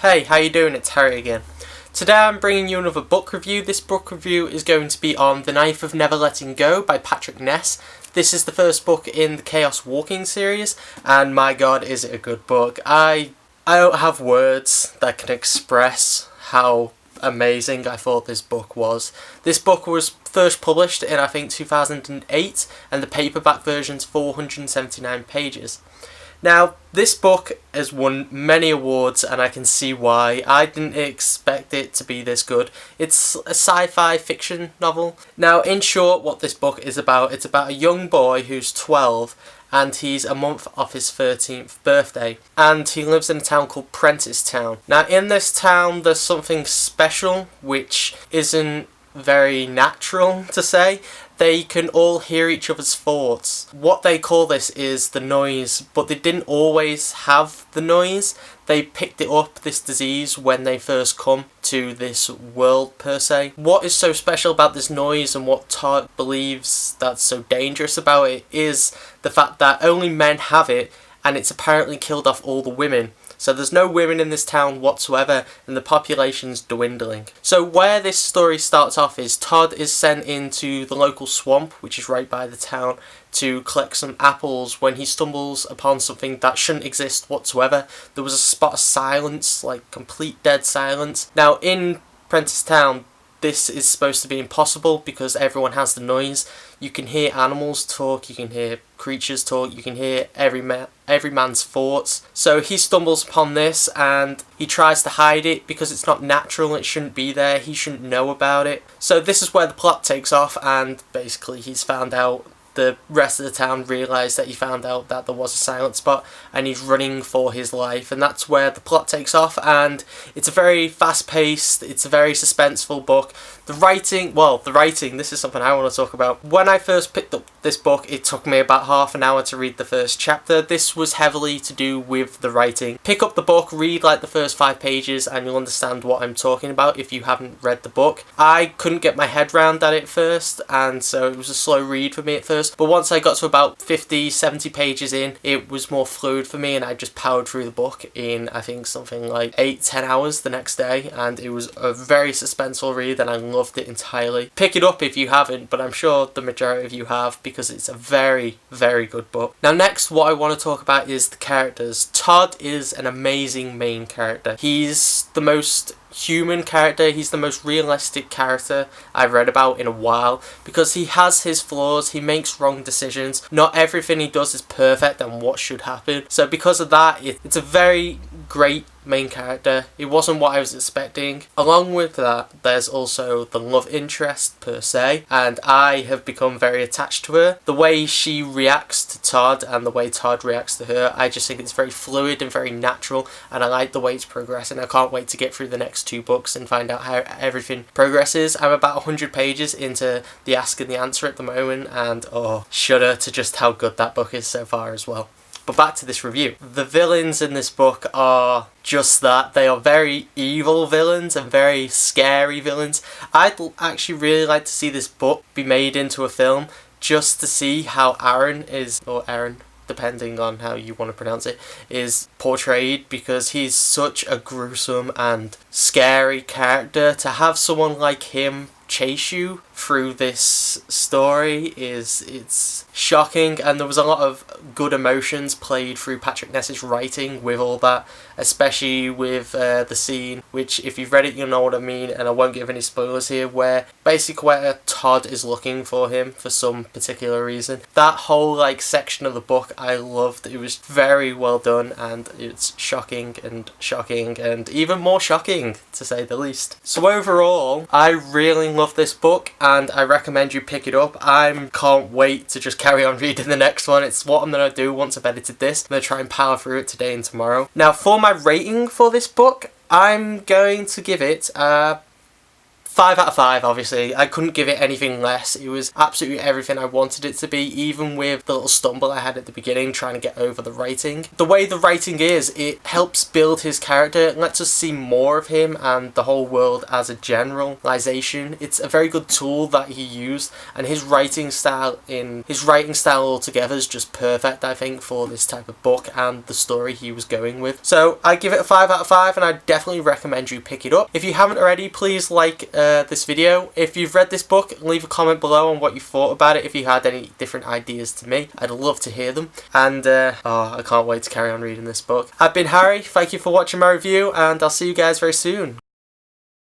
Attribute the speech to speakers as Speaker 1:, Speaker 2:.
Speaker 1: Hey, how you doing? It's Harry again. Today I'm bringing you another book review. This book review is going to be on The Knife of Never Letting Go by Patrick Ness. This is the first book in the Chaos Walking series, and my god, is it a good book. I don't have words that can express how amazing I thought this book was. This book was first published in I think 2008, and the paperback version's 479 pages. Now, this book has won many awards, and I can see why. I didn't expect it to be this good. It's a sci-fi fiction novel. Now, in short, what this book is about, it's about a young boy who's 12, and he's a month off his 13th birthday, and he lives in a town called Prentice Town. Now, in this town, there's something special, which isn't very natural to say. They can all hear each other's thoughts. What they call this is the noise, but they didn't always have the noise. They picked it up, this disease, when they first come to this world, per se. What is so special about this noise and what Todd believes that's so dangerous about it is the fact that only men have it, and it's apparently killed off all the women. So there's no women in this town whatsoever, and the population's dwindling. So where this story starts off is Todd is sent into the local swamp, which is right by the town, to collect some apples when he stumbles upon something that shouldn't exist whatsoever. There was a spot of silence, like complete dead silence. Now in Prentice Town, this is supposed to be impossible because everyone has the noise. You can hear animals talk, you can hear creatures talk, you can hear every man's thoughts. So he stumbles upon this and he tries to hide it because it's not natural, it shouldn't be there, he shouldn't know about it. So this is where the plot takes off, and basically he's found out, the rest of the town realised that he found out that there was a silent spot, and he's running for his life, and that's where the plot takes off. And it's a very fast-paced, it's a very suspenseful book. The writing, this is something I want to talk about. When I first picked up this book, it took me about half an hour to read the first chapter. This was heavily to do with the writing. Pick up the book, read like the first 5 pages, and you'll understand what I'm talking about if you haven't read the book. I couldn't get my head round at it first, and so it was a slow read for me at first. But once I got to about 50, 70 pages in, it was more fluid for me, and I just powered through the book in, I think, something like 8-10 hours the next day, and it was a very suspenseful read, and I loved it entirely. Pick it up if you haven't, but I'm sure the majority of you have, because it's a very, very good book. Now next, what I want to talk about is the characters. Todd is an amazing main character. He's the most human character, he's the most realistic character I've read about in a while, because he has his flaws, he makes wrong decisions, not everything he does is perfect and what should happen. So because of that, it's a very great main character. It wasn't what I was expecting. Along with that, there's also the love interest per se, and I have become very attached to her. The way she reacts to Todd and the way Todd reacts to her, I just think it's very fluid and very natural, and I like the way it's progressing. I can't wait to get through the next 2 books and find out how everything progresses. I'm about 100 pages into the Ask and the Answer at the moment, and shudder to just how good that book is so far as well. But back to this review. The villains in this book are just that. They are very evil villains and very scary villains. I'd actually really like to see this book be made into a film, just to see how Aaron, depending on how you want to pronounce it, is portrayed, because he's such a gruesome and scary character. To have someone like him chase you through this story it's shocking, and there was a lot of good emotions played through Patrick Ness's writing with all that, especially with the scene, which if you've read it you'll know what I mean, and I won't give any spoilers here, where Todd is looking for him for some particular reason. That whole section of the book I loved. It was very well done, and it's shocking and even more shocking, to say the least. So overall, I really love this book, and I recommend you pick it up. I can't wait to just carry on reading the next one. It's what I'm going to do once I've edited this. I'm going to try and power through it today and tomorrow. Now for my rating for this book, I'm going to give it 4 5 out of 5, obviously. I couldn't give it anything less. It was absolutely everything I wanted it to be, even with the little stumble I had at the beginning trying to get over the writing. The way the writing is, it helps build his character and lets us see more of him and the whole world as a generalization. It's a very good tool that he used, and his writing style altogether is just perfect, I think, for this type of book and the story he was going with. So I give it a 5 out of 5, and I definitely recommend you pick it up. If you haven't already, please like this video. If you've read this book, leave a comment below on what you thought about it. If you had any different ideas to me, I'd love to hear them. And I can't wait to carry on reading this book. I've been Harry, thank you for watching my review, and I'll see you guys very soon.